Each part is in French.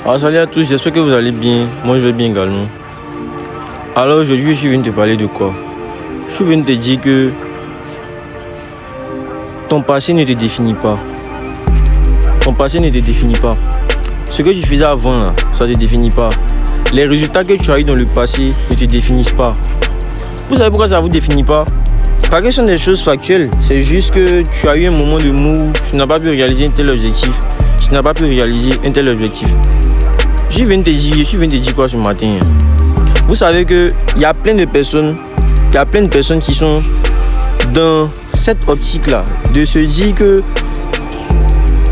Salut à tous, j'espère que vous allez bien. Moi je vais bien également. Alors aujourd'hui je suis venu te parler de quoi? Je suis venu te dire que ton passé ne te définit pas. Ton passé ne te définit pas. Ce que tu faisais avant là, ça ne te définit pas. Les résultats que tu as eu dans le passé ne te définissent pas. Vous savez pourquoi ça ne vous définit pas? Parce que ce sont des choses factuelles. C'est juste que tu as eu un moment de mou, tu n'as pas pu réaliser un tel objectif. Tu n'as pas pu réaliser un tel objectif. Je suis venu te dire quoi ce matin? Vous savez qu'il y a plein de personnes qui sont dans cette optique-là, de se dire que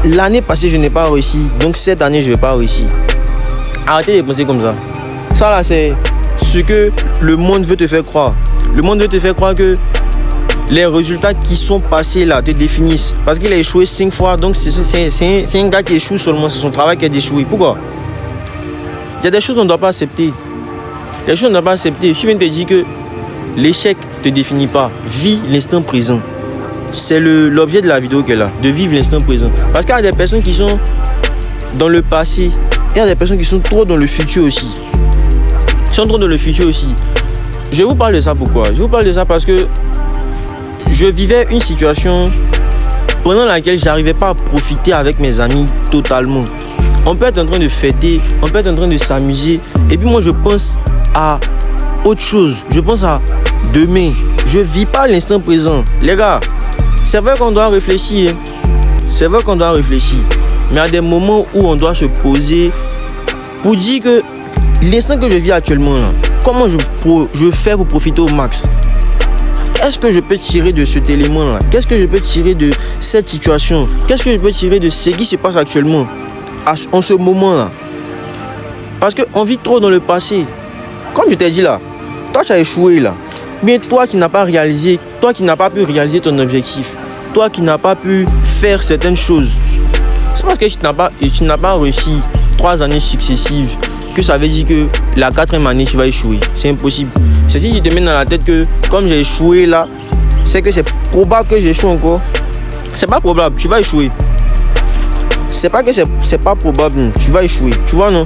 l'année passée je n'ai pas réussi, donc cette année je ne vais pas réussir. Arrêtez de penser comme ça. Ça là c'est ce que le monde veut te faire croire. Le monde veut te faire croire que les résultats qui sont passés là te définissent. Parce qu'il a échoué 5 fois, donc c'est un gars qui échoue seulement, c'est son travail qui a échoué. Pourquoi? Il y a des choses qu'on ne doit pas accepter. Les choses qu'on ne doit pas accepter. Je viens de te dire que l'échec ne te définit pas. Vis l'instant présent. C'est l'objet de la vidéo qu'elle a, de vivre l'instant présent. Parce qu'il y a des personnes qui sont dans le passé, et il y a des personnes qui sont trop dans le futur aussi. Ils sont trop dans le futur aussi. Je vous parle de ça pourquoi? Je vous parle de ça parce que je vivais une situation pendant laquelle je n'arrivais pas à profiter avec mes amis totalement. On peut être en train de fêter, on peut être en train de s'amuser. Et puis moi, je pense à autre chose. Je pense à demain. Je ne vis pas l'instant présent. Les gars, c'est vrai qu'on doit réfléchir. C'est vrai qu'on doit réfléchir. Mais il y a des moments où on doit se poser pour dire que l'instant que je vis actuellement, là, comment je fais pour profiter au max? Qu'est-ce que je peux tirer de cet élément-là? Qu'est-ce que je peux tirer de cette situation? Qu'est-ce que je peux tirer de ce qui se passe actuellement? En ce moment-là. Parce qu'on vit trop dans le passé. Comme je t'ai dit là, toi tu as échoué là. Mais toi qui n'as pas réalisé, toi qui n'as pas pu réaliser ton objectif, toi qui n'as pas pu faire certaines choses, c'est parce que tu n'as pas réussi 3 années successives que ça veut dire que la 4e année tu vas échouer. C'est impossible. C'est si tu te mets dans la tête que comme j'ai échoué là, c'est que c'est probable que j'échoue encore. C'est pas probable, tu vas échouer. C'est pas que c'est pas probable, tu vas échouer, tu vois non?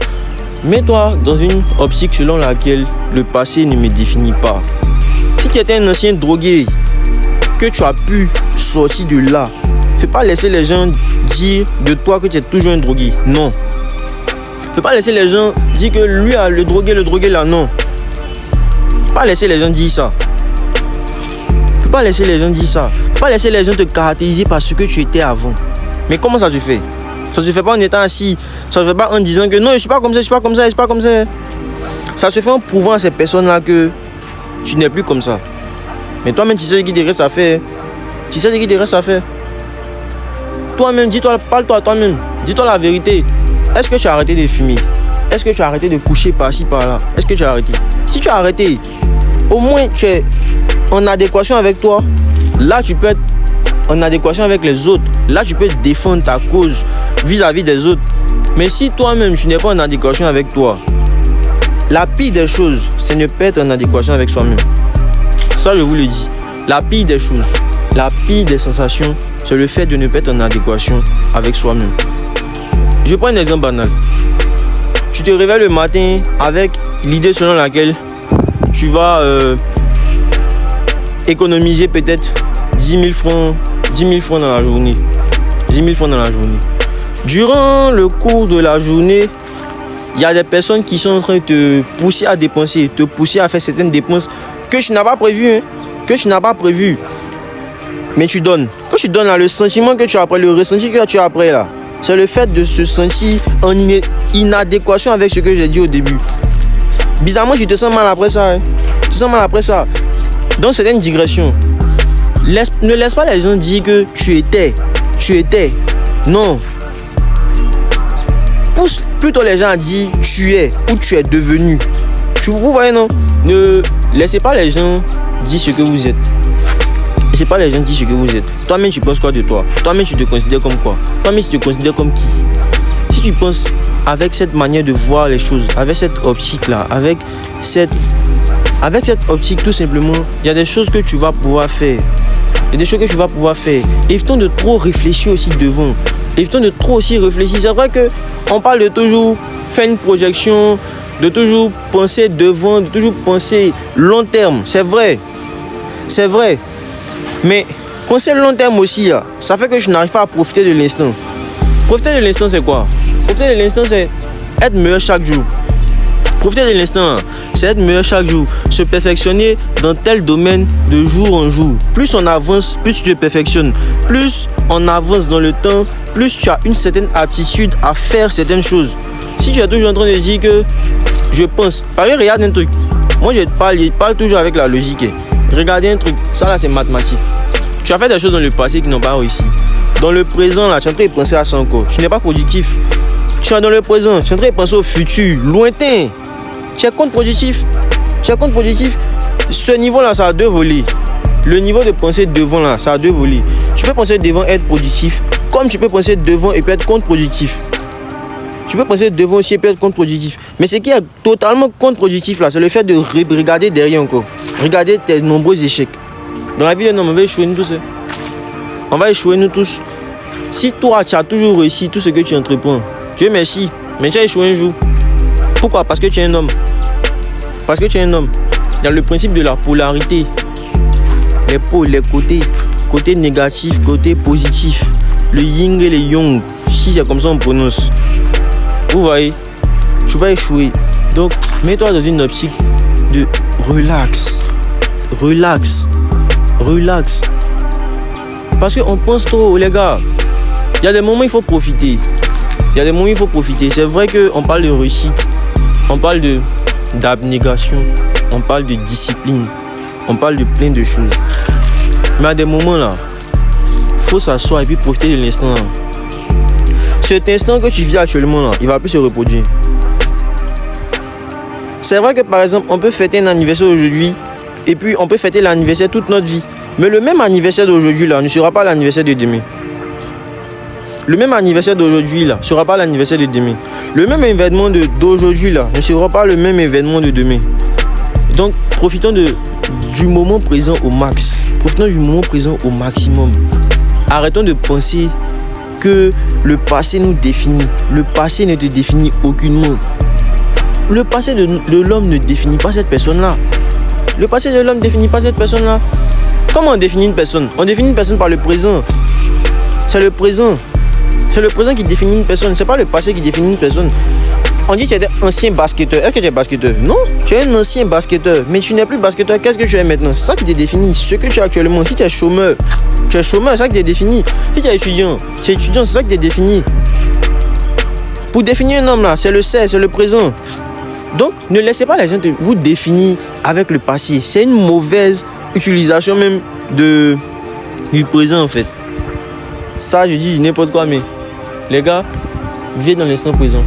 Mets-toi dans une optique selon laquelle le passé ne me définit pas. Si tu étais un ancien drogué, que tu as pu sortir de là, ne fais pas laisser les gens dire de toi que tu es toujours un drogué, non. Ne fais pas laisser les gens dire que lui a le drogué là, non. Ne fais pas laisser les gens dire ça. Ne fais pas laisser les gens dire ça. Ne fais pas laisser les gens te caractériser par ce que tu étais avant. Mais comment ça se fait? Ça se fait pas en étant assis. Ça se fait pas en disant que non, je suis pas comme ça, je suis pas comme ça, je suis pas comme ça. Ça se fait en prouvant à ces personnes-là que tu n'es plus comme ça. Mais toi-même, tu sais ce qu'il te reste à faire. Tu sais ce qu'il te reste à faire. Toi-même, parle-toi à toi-même. Dis-toi la vérité. Est-ce que tu as arrêté de fumer? Est-ce que tu as arrêté de coucher par-ci, par-là? Est-ce que tu as arrêté? Si tu as arrêté, au moins tu es en adéquation avec toi. Là, tu peux être en adéquation avec les autres. Là, tu peux défendre ta cause vis-à-vis des autres. Mais si toi-même, tu n'es pas en adéquation avec toi, la pire des choses, c'est ne pas être en adéquation avec soi-même. Ça, je vous le dis. La pire des choses, la pire des sensations, c'est le fait de ne pas être en adéquation avec soi-même. Je prends un exemple banal. Tu te réveilles le matin avec l'idée selon laquelle tu vas économiser peut-être 10 000 francs dans la journée. 10 000 francs dans la journée. Durant le cours de la journée, il y a des personnes qui sont en train de te pousser à dépenser, te pousser à faire certaines dépenses que tu n'as pas prévues. Que tu n'as pas prévues. Mais tu donnes. Quand tu donnes là, le sentiment que tu as après, le ressenti que tu as après là, c'est le fait de se sentir en inadéquation avec ce que j'ai dit au début. Bizarrement, tu te sens mal après ça. Hein. Tu te sens mal après ça. Donc, c'est une digression. Ne laisse pas les gens dire que tu étais. Non. Pousse plutôt les gens à dire tu es ou tu es devenu. Vous voyez, non? Ne laissez pas les gens dire ce que vous êtes. Laissez pas les gens dire ce que vous êtes. Toi-même, tu penses quoi de toi? Toi-même, tu te considères comme quoi? Toi-même, tu te considères comme qui? Si tu penses avec cette manière de voir les choses, avec cette optique-là, avec cette optique, tout simplement, il y a des choses que tu vas pouvoir faire. Il y a des choses que tu vas pouvoir faire. Évitons de trop réfléchir aussi devant. Évitons de trop aussi réfléchir. C'est vrai qu'on parle de toujours faire une projection, de toujours penser devant, de toujours penser long terme. C'est vrai. C'est vrai. Mais penser long terme aussi, là, ça fait que je n'arrive pas à profiter de l'instant. Profiter de l'instant, c'est quoi? Profiter de l'instant, c'est être meilleur chaque jour. Profiter de l'instant, c'est être meilleur chaque jour. Se perfectionner dans tel domaine de jour en jour. Plus on avance, plus tu te perfectionnes. Plus on avance dans le temps, plus tu as une certaine aptitude à faire certaines choses. Si tu es toujours en train de dire que je pense, par exemple, regarde un truc. Moi, je parle toujours avec la logique. Regardez un truc, ça là, c'est mathématique. Tu as fait des choses dans le passé qui n'ont pas réussi. Dans le présent, là, tu es en train de penser à ça encore. Tu n'es pas productif. Tu es dans le présent, tu es en train de penser au futur, lointain. Tu es contre-productif. Tu es contre-productif. Ce niveau-là, ça a deux volets. Le niveau de pensée devant, là, ça a deux volets. Tu peux penser devant et être productif, comme tu peux penser devant et peut être contre-productif. Tu peux penser devant aussi et peut être contre-productif. Mais ce qui est totalement contre-productif, là, c'est le fait de regarder derrière encore. Regarder tes nombreux échecs. Dans la vie d'un homme, on va échouer nous tous. On va échouer nous tous. Si toi, tu as toujours réussi tout ce que tu entreprends, Dieu merci, mais tu as échoué un jour. Pourquoi? Parce que tu es un homme. Parce que tu es un homme. Il y a le principe de la polarité. Les pôles, les côtés. Côté négatif, côté positif. Le yin et le yang. Si c'est comme ça on prononce. Vous voyez, tu vas échouer. Donc, mets-toi dans une optique de relax. Relax. Relax. Parce qu'on pense trop, les gars. Il y a des moments où il faut profiter. Il y a des moments où il faut profiter. C'est vrai qu'on parle de réussite. On parle d'abnégation. On parle de discipline. On parle de plein de choses. Mais à des moments là, il faut s'asseoir et puis profiter de l'instant là. Cet instant que tu vis actuellement là, il va plus se reproduire. C'est vrai que par exemple, on peut fêter un anniversaire aujourd'hui et puis on peut fêter l'anniversaire toute notre vie. Mais le même anniversaire d'aujourd'hui là ne sera pas l'anniversaire de demain. Le même anniversaire d'aujourd'hui là ne sera pas l'anniversaire de demain. Le même événement d'aujourd'hui là ne sera pas le même événement de demain. Donc profitons du moment présent au max. Profitons du moment présent au maximum. Arrêtons de penser que le passé nous définit. Le passé ne te définit aucunement. Le passé de l'homme ne définit pas cette personne-là. Le passé de l'homme ne définit pas cette personne-là. Comment on définit une personne? On définit une personne par le présent. C'est le présent. C'est le présent qui définit une personne. C'est pas le passé qui définit une personne. On dit que tu es un ancien basketteur. Est-ce que tu es basketteur? Non, tu es un ancien basketteur. Mais tu n'es plus basketteur. Qu'est-ce que tu es maintenant? C'est ça qui te définit. Ce que tu es actuellement. Si tu es chômeur, c'est ça qui te définit. Si tu es étudiant, c'est ça qui te définit. Pour définir un homme là, c'est le présent. Donc, ne laissez pas les gens vous définir avec le passé. C'est une mauvaise utilisation même du présent en fait. Ça, je dis n'importe quoi, mais les gars, vivez dans l'instant présent.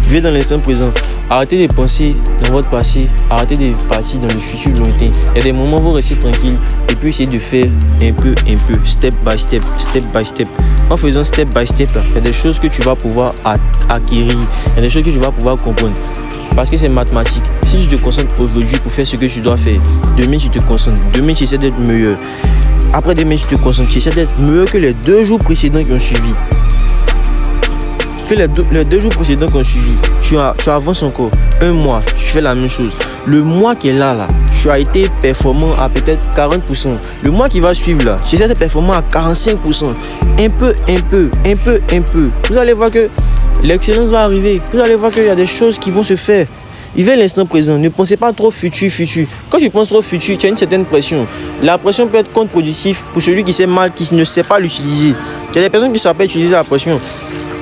Vivez dans l'instant présent. Arrêtez de penser dans votre passé. Arrêtez de partir dans le futur lointain. Il y a des moments où vous restez tranquille et puis essayez de faire un peu, step by step, step by step. En faisant step by step, là, il y a des choses que tu vas pouvoir acquérir. Il y a des choses que tu vas pouvoir comprendre. Parce que c'est mathématique. Si tu te concentres aujourd'hui pour faire ce que tu dois faire, demain tu te concentres. Demain tu essaies d'être meilleur. Après demain tu te concentres. Tu essaies d'être meilleur que les 2 jours précédents qui ont suivi. Que les deux jours précédents qui ont suivi. Tu avances encore. Un mois, tu fais la même chose. Le mois qui est là, tu as été performant à peut-être 40%. Le mois qui va suivre là, tu essaies d'être performant à 45%. Un peu. Vous allez voir que l'excellence va arriver. Vous allez voir qu'il y a des choses qui vont se faire. Vivez l'instant présent. Ne pensez pas trop futur. Quand tu penses trop futur, tu as une certaine pression. La pression peut être contre-productive pour celui qui sait mal, qui ne sait pas l'utiliser. Il y a des personnes qui ne savent pas utiliser la pression.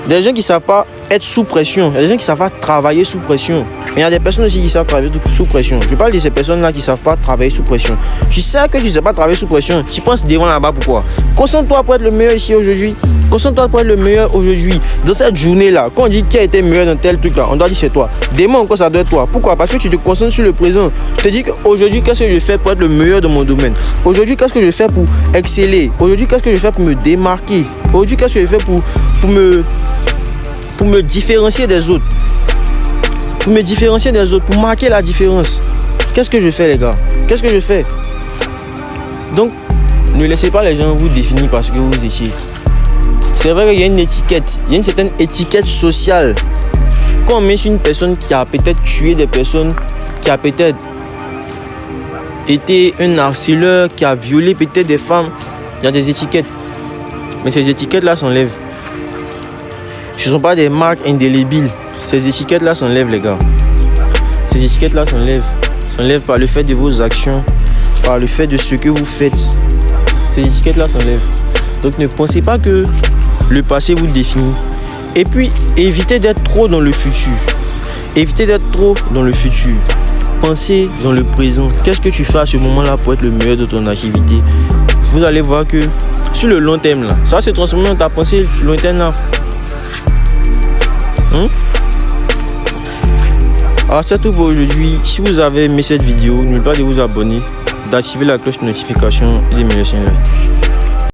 Des gens qui ne savent pas être sous pression. Il y a des gens qui ne savent pas travailler sous pression. Mais il y a des personnes aussi qui savent travailler sous pression. Je parle de ces personnes-là qui ne savent pas travailler sous pression. Tu sais que tu ne sais pas travailler sous pression. Tu penses devant là-bas, pourquoi? Concentre-toi pour être le meilleur ici aujourd'hui. Concentre-toi pour être le meilleur aujourd'hui. Dans cette journée-là, quand on dit qui a été meilleur dans tel truc-là, on doit dire c'est toi. Demain encore, ça doit être toi. Pourquoi? Parce que tu te concentres sur le présent. Tu te dis qu'aujourd'hui, qu'est-ce que je fais pour être le meilleur dans mon domaine? Aujourd'hui, qu'est-ce que je fais pour exceller? Aujourd'hui, qu'est-ce que je fais pour me démarquer? Aujourd'hui, qu'est-ce que je fais pour me différencier des autres? Pour me différencier des autres, pour marquer la différence. Qu'est-ce que je fais, les gars? Qu'est-ce que je fais? Donc, ne laissez pas les gens vous définir parce que vous étiez. C'est vrai qu'il y a une étiquette, il y a une certaine étiquette sociale quand on met sur une personne qui a peut-être tué des personnes, qui a peut-être été un harceleur, qui a violé peut-être des femmes, il y a des étiquettes. Mais ces étiquettes-là s'enlèvent. Ce ne sont pas des marques indélébiles. Ces étiquettes-là s'enlèvent, les gars. Ces étiquettes-là s'enlèvent. S'enlèvent par le fait de vos actions, par le fait de ce que vous faites. Ces étiquettes-là s'enlèvent. Donc ne pensez pas que le passé vous définit. Et puis, évitez d'être trop dans le futur. Évitez d'être trop dans le futur. Pensez dans le présent. Qu'est-ce que tu fais à ce moment-là pour être le meilleur de ton activité? Vous allez voir que sur le long terme, là, ça va se transformer dans ta pensée lointaine là. Alors c'est tout pour aujourd'hui. Si vous avez aimé cette vidéo, n'oubliez pas de vous abonner, d'activer la cloche de notification et de me laisser un like.